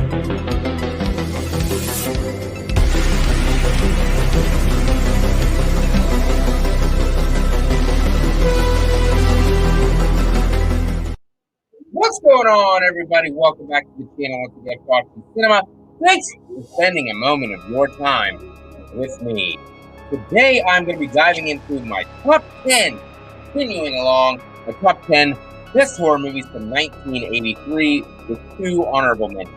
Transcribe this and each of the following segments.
What's going on, everybody? Welcome back to the channel once again, Faccis Cinema. Thanks for spending a moment of your time with me. Today, I'm going to be diving into my top 10, continuing along my top 10 best horror movies from 1983 with 2 honorable mentions.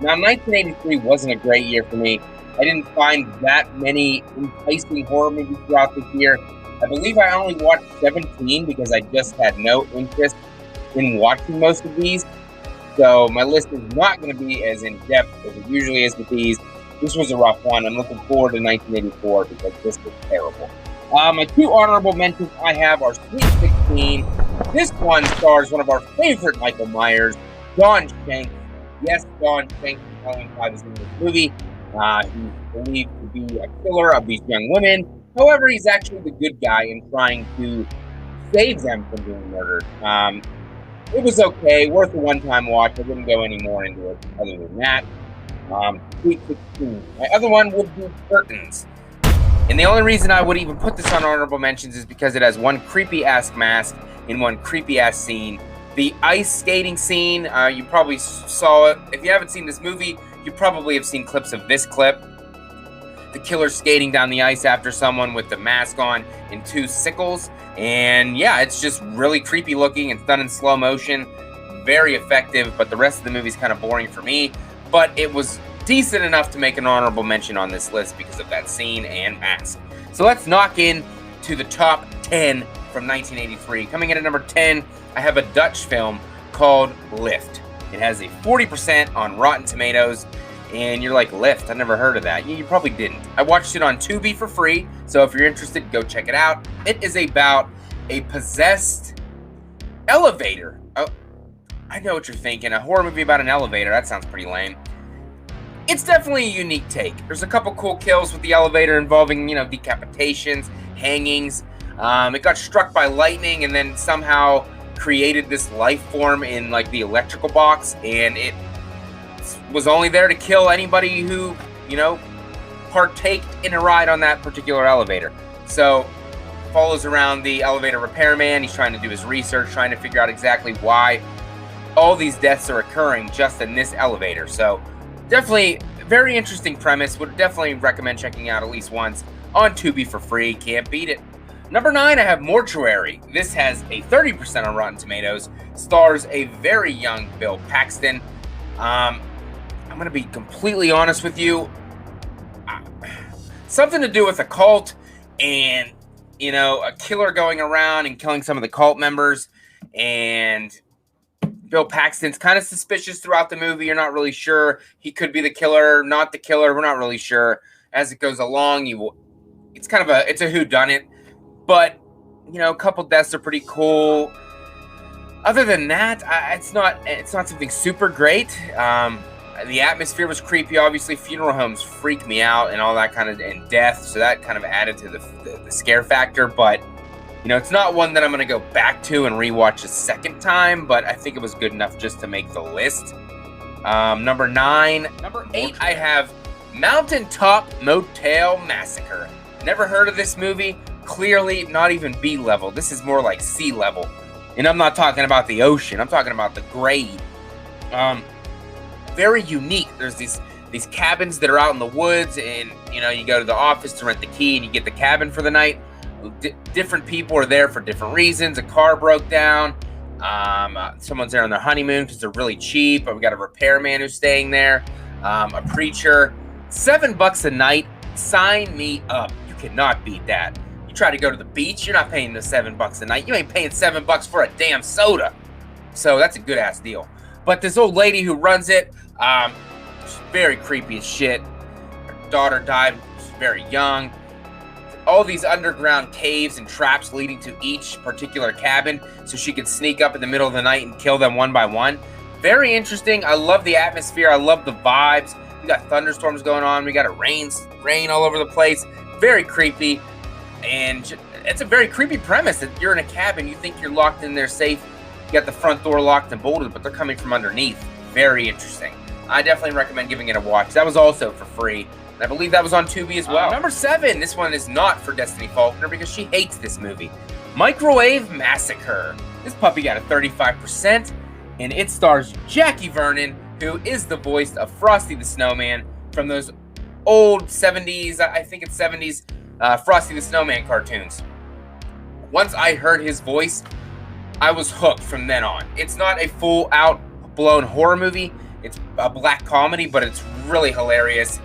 Now, 1983 wasn't a great year for me. I didn't find that many enticing horror movies throughout this year. I believe I only watched 17 because I just had no interest in watching most of these, so my list is not going to be as in-depth as it usually is with these. This was a rough one. I'm looking forward to 1984 because this was terrible. My 2 honorable mentions I have are Sweet 16. This one stars one of our favorite Michael Myers, Don Shanks. Yes, Don Shanks is Halloween 5 is in this movie. He's believed to be a killer of these young women. However, he's actually the good guy in trying to save them from being murdered. It was okay, worth a one-time watch. I wouldn't go any more into it other than that. Sweet 16. My other one would be Curtains. And the only reason I would even put this on honorable mentions is because it has one creepy-ass mask in one creepy-ass scene. The ice skating scene, you probably saw it. If you haven't seen this movie, you probably have seen clips of this clip. The killer skating down the ice after someone with the mask on and 2 sickles. And yeah, it's just really creepy looking and done in slow motion. Very effective, but the rest of the movie's kind of boring for me. But it was decent enough to make an honorable mention on this list because of that scene and mask. So let's knock in to the top 10 from 1983. Coming in at number 10, I have a Dutch film called Lift. It has a 40% on Rotten Tomatoes. And you're like, Lift? I never heard of that. You probably didn't. I watched it on Tubi for free, so if you're interested, go check it out. It is about a possessed elevator. Oh, I know what you're thinking. A horror movie about an elevator. That sounds pretty lame. It's definitely a unique take. There's a couple cool kills with the elevator involving, decapitations, hangings. It got struck by lightning and then somehow created this life form in, like, the electrical box, and it was only there to kill anybody who, partaked in a ride on that particular elevator. So, follows around the elevator repairman. He's trying to do his research, trying to figure out exactly why all these deaths are occurring just in this elevator. So, definitely very interesting premise. Would definitely recommend checking out at least once on Tubi for free. Can't beat it. Number 9, I have Mortuary. This has a 30% on Rotten Tomatoes. Stars a very young Bill Paxton. I'm going to be completely honest with you. Something to do with a cult and, a killer going around and killing some of the cult members. And Bill Paxton's kind of suspicious throughout the movie. You're not really sure. He could be the killer, not the killer. We're not really sure. As it goes along, it's kind of it's a whodunit. But, a couple deaths are pretty cool. Other than that, it's not something super great. The atmosphere was creepy. Obviously, funeral homes freak me out and all that kind of, and death. So that kind of added to the scare factor. But, it's not one that I'm going to go back to and rewatch a second time. But I think it was good enough just to make the list. Number 9. Number 8, I have Mountaintop Motel Massacre. Never heard of this movie. Clearly not even B level. This is more like C level. And I'm not talking about the ocean. I'm talking about the grade. Very unique. There's these cabins that are out in the woods, and you go to the office to rent the key, and you get the cabin for the night. Different people are there for different reasons. A car broke down. Someone's there on their honeymoon because they're really cheap. We've got a repairman who's staying there. A preacher. $7 a night. Sign me up. You cannot beat that. You try to go to the beach, you're not paying the $7 a night. You ain't paying $7 for a damn soda. So that's a good ass deal. But this old lady who runs it, she's very creepy as shit. Her daughter died, she's very young. All these underground caves and traps leading to each particular cabin so she can sneak up in the middle of the night and kill them one by one. Very interesting. I love the atmosphere. I love the vibes. We got thunderstorms going on. We got rain all over the place. Very creepy. And it's a very creepy premise that you're in a cabin. You think you're locked in there safe. You got the front door locked and bolted, but they're coming from underneath. Very interesting. I definitely recommend giving it a watch. That was also for free. I believe that was on Tubi as well. Number 7, this one is not for Destiny Faulkner because she hates this movie. Microwave Massacre. This puppy got a 35%, and it stars Jackie Vernon, who is the voice of Frosty the Snowman from those old 70s, I think it's 70s, Frosty the Snowman cartoons. Once I heard his voice, I was hooked from then on. It's not a full-out blown horror movie. It's a black comedy, but it's really hilarious.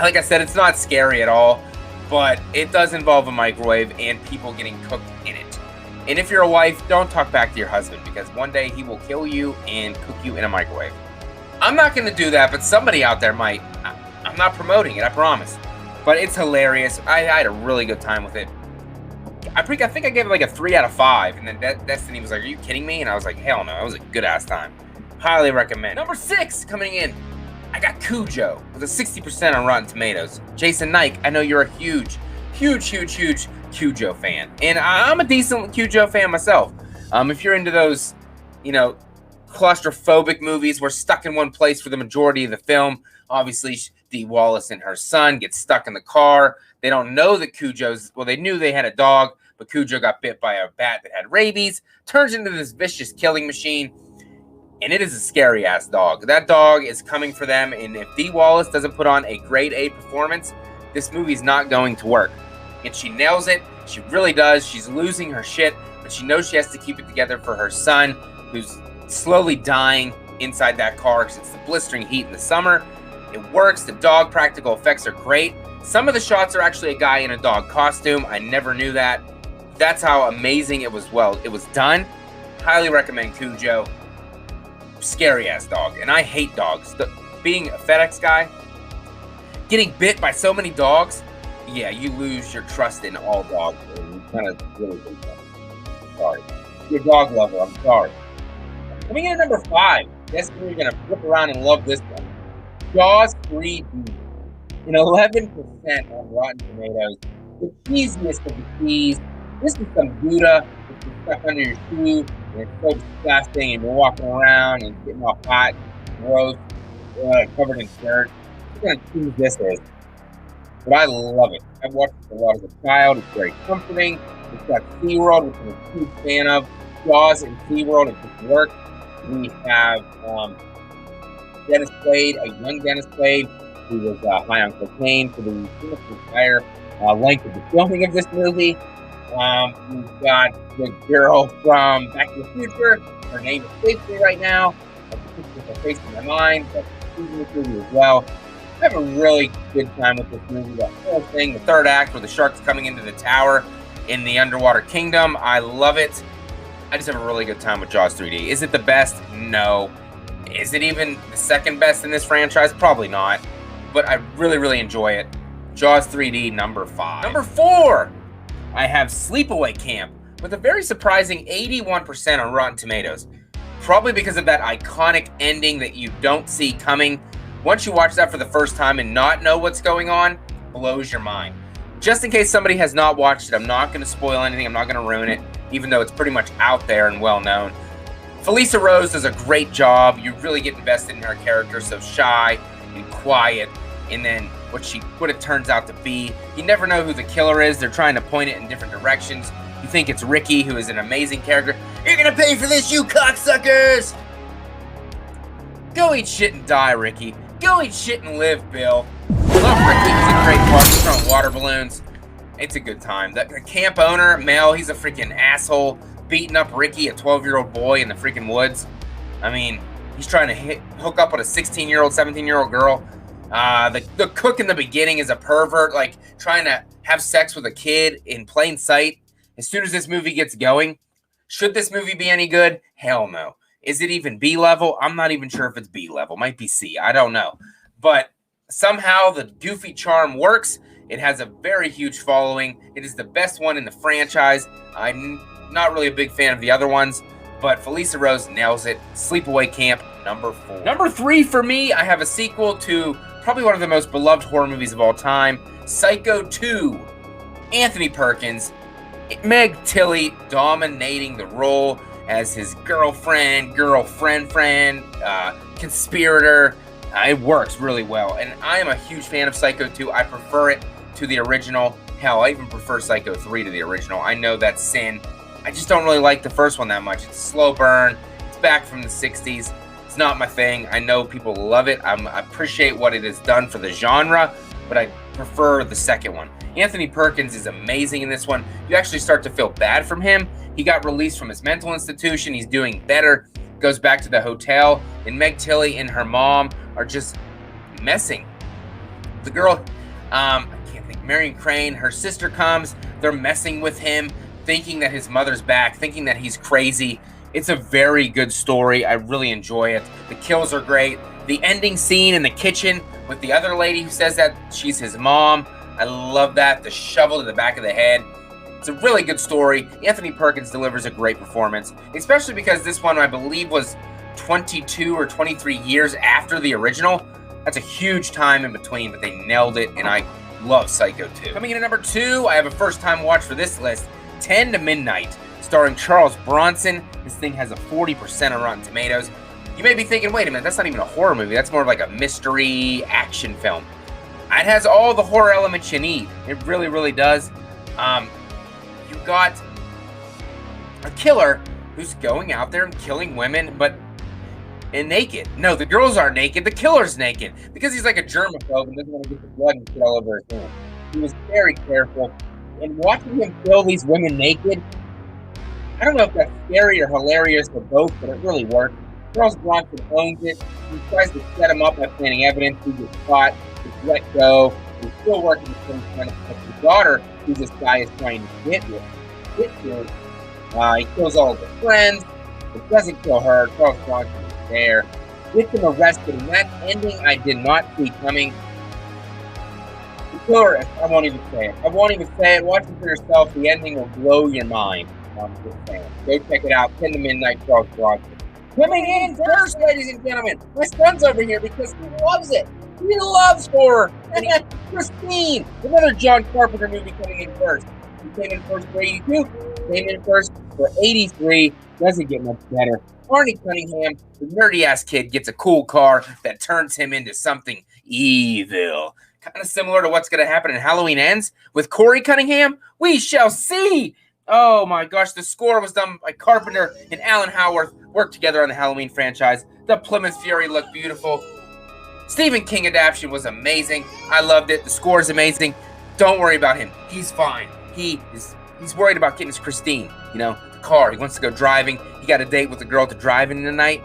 Like I said, it's not scary at all, but it does involve a microwave and people getting cooked in it. And if you're a wife, don't talk back to your husband because one day he will kill you and cook you in a microwave. I'm not going to do that, but somebody out there might. I'm not promoting it, I promise. But it's hilarious. I had a really good time with it. I think I gave it like a 3 out of 5, and then Destiny was like, "Are you kidding me?" And I was like, "Hell no!" It was a good ass time. Highly recommend. Number 6 coming in, I got Cujo with a 60% on Rotten Tomatoes. Jason Knight, I know you're a huge Cujo fan, and I'm a decent Cujo fan myself. If you're into those, claustrophobic movies, we're stuck in one place for the majority of the film. Obviously, Dee Wallace and her son get stuck in the car. They don't know that they knew they had a dog, but Cujo got bit by a bat that had rabies, turns into this vicious killing machine, and it is a scary-ass dog. That dog is coming for them, and if Dee Wallace doesn't put on a grade A performance, this movie's not going to work. And she nails it. She really does. She's losing her shit, but she knows she has to keep it together for her son, who's slowly dying inside that car because it's the blistering heat in the summer. It works. The dog practical effects are great. Some of the shots are actually a guy in a dog costume. I never knew that. That's how amazing it was. It was done. Highly recommend Cujo. Scary ass dog, and I hate dogs. Being a FedEx guy, getting bit by so many dogs, yeah, you lose your trust in all dogs. And you kind of really hate them. Sorry, your dog lover. I'm sorry. Coming in at number 5, guess you're gonna flip around and love this one. Jaws 3D, an 11% on Rotten Tomatoes. The cheesiest of the cheese. This is some Gouda that's stuck under your shoe, and it's so disgusting, and you're walking around and getting all hot, gross, covered in dirt. What kind of cheese this is? But I love it. I've watched it a lot as a child. It's very comforting. It's got SeaWorld, which I'm a huge fan of. Jaws and SeaWorld, it just works. We have Dennis Quaid, a young Dennis Quaid, who was high on cocaine for the entire length of the filming of this movie. We've got the girl from Back to the Future. Her name escapes me right now. I can put her face in my mind, but she's in this movie as well. I have a really good time with this movie. The whole thing, the third act where the shark's coming into the tower in the underwater kingdom. I love it. I just have a really good time with Jaws 3D. Is it the best? No. Is it even the second best in this franchise? Probably not. But I really enjoy it. Jaws 3D, number 5. Number 4, I have Sleepaway Camp with a very surprising 81% on Rotten Tomatoes. Probably because of that iconic ending that you don't see coming. Once you watch that for the first time and not know what's going on, blows your mind. Just in case somebody has not watched it, I'm not going to spoil anything. I'm not going to ruin it, even though it's pretty much out there and well known. Felissa Rose does a great job. You really get invested in her character, so shy and quiet. And then what it turns out to be, you never know who the killer is. They're trying to point it in different directions. You think it's Ricky, who is an amazing character. You're going to pay for this, you cocksuckers! Go eat shit and die, Ricky. Go eat shit and live, Bill. Love Ricky. He's a great part. He's throwing water balloons. It's a good time. The camp owner, Mel, he's a freaking asshole, beating up Ricky, a 12-year-old boy in the freaking woods. I mean, he's trying to hook up with a 16-year-old, 17-year-old girl. The cook in the beginning is a pervert, like trying to have sex with a kid in plain sight. As soon as this movie gets going, should this movie be any good? Hell no. Is it even B level? I'm not even sure if it's B level. Might be C. I don't know. But somehow the goofy charm works. It has a very huge following. It is the best one in the franchise. I'm not really a big fan of the other ones, but Felissa Rose nails it. Sleepaway Camp, number 4. Number 3 for me, I have a sequel to probably one of the most beloved horror movies of all time, Psycho 2. Anthony Perkins, Meg Tilly dominating the role as his girlfriend, conspirator. It works really well, and I am a huge fan of Psycho 2. I prefer it to the original. Hell, I even prefer Psycho 3 to the original. I know that's sin. I just don't really like the first one that much. It's a slow burn. It's back from the 60s. It's not my thing. I know people love it. I appreciate what it has done for the genre, but I prefer the second one. Anthony Perkins is amazing in this one. You actually start to feel bad from him. He got released from his mental institution. He's doing better. Goes back to the hotel, and Meg Tilly and her mom are just messing. The girl, I can't think, Marion Crane, her sister comes. They're messing with him, thinking that his mother's back, thinking that he's crazy. It's a very good story. I really enjoy it. The kills are great. The ending scene in the kitchen with the other lady who says that she's his mom. I love that. The shovel to the back of the head. It's a really good story. Anthony Perkins delivers a great performance, especially because this one, I believe, was 22 or 23 years after the original. That's a huge time in between, but they nailed it, and I love Psycho 2. Coming in at number 2, I have a first-time watch for this list, 10 to Midnight, starring Charles Bronson. This thing has a 40% on Rotten Tomatoes. You may be thinking, wait a minute, that's not even a horror movie. That's more like a mystery action film. It has all the horror elements you need. It really, really does. You got a killer who's going out there and killing women, but naked. No, the girls aren't naked. The killer's naked because he's like a germaphobe and doesn't want to get the blood and shit all over his hands. He was very careful. And watching him kill these women naked, I don't know if that's scary or hilarious or both, but it really worked. Charles Bronson owns it. He tries to set him up by planting evidence. He gets caught. He's let go. He's still working the same kind of his daughter, who this guy is trying to get with. He kills all of his friends. It doesn't kill her. Charles Bronson is there. Gets him arrested. And that ending I did not see coming. The killer, I won't even say it. I won't even say it. Watch it for yourself. The ending will blow your mind. I'm just saying. Go check it out. 10 to Midnight, Charles Bronson. Coming in first, ladies and gentlemen. My son's over here because he loves it. He loves horror. And Christine, another John Carpenter movie coming in first. He came in first for 82. Came in first for 83. Doesn't get much better. Arnie Cunningham, the nerdy-ass kid, gets a cool car that turns him into something evil. Kind of similar to what's going to happen in Halloween Ends with Corey Cunningham. We shall see. Oh my gosh, the score was done by Carpenter and Alan Howarth. Worked together on the Halloween franchise. The Plymouth Fury looked beautiful. Stephen King adaptation was amazing. I loved it. The score is amazing. Don't worry about him. He's fine. He's worried about getting his Christine, the car. He wants to go driving. He got a date with a girl to drive in tonight.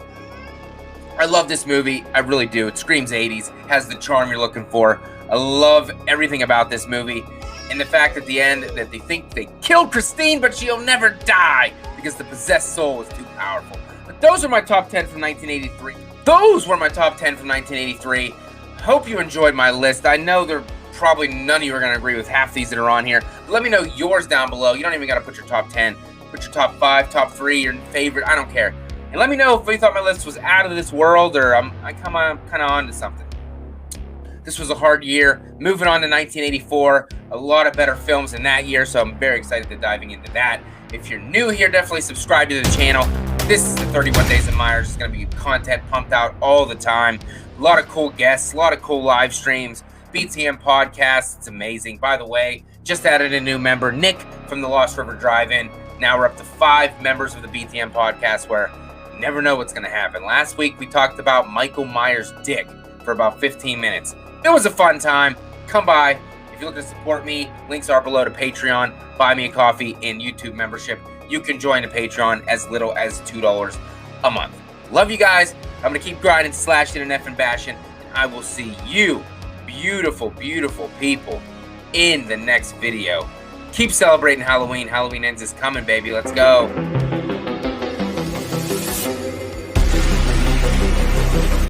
I love this movie. I really do. It screams 80s. Has the charm you're looking for. I love everything about this movie. And the fact at the end that they think they killed Christine, but she'll never die because the possessed soul is too powerful. But those are my top 10 from 1983. Those were my top 10 from 1983. Hope you enjoyed my list. I know there probably none of you are going to agree with half these that are on here. But let me know yours down below. You don't even got to put your top 10. Put your top 5, top 3, your favorite. I don't care. And let me know if you thought my list was out of this world or I'm kind of on to something. This was a hard year. Moving on to 1984. A lot of better films in that year, so I'm very excited to diving into that. If you're new here, definitely subscribe to the channel. This is the 31 Days of Myers. It's going to be content pumped out all the time. A lot of cool guests, a lot of cool live streams. BTM podcast, it's amazing. By the way, just added a new member, Nick from the Lost River Drive-In. Now we're up to 5 members of the BTM podcast where you never know what's going to happen. Last week, we talked about Michael Myers' dick for about 15 minutes. It was a fun time. Come by. If you're looking to support me, links are below to Patreon, Buy Me a Coffee, and YouTube membership. You can join the Patreon as little as $2 a month. Love you guys. I'm going to keep grinding, slashing, and effing bashing. And I will see you, beautiful, beautiful people, in the next video. Keep celebrating Halloween. Halloween Ends is coming, baby. Let's go.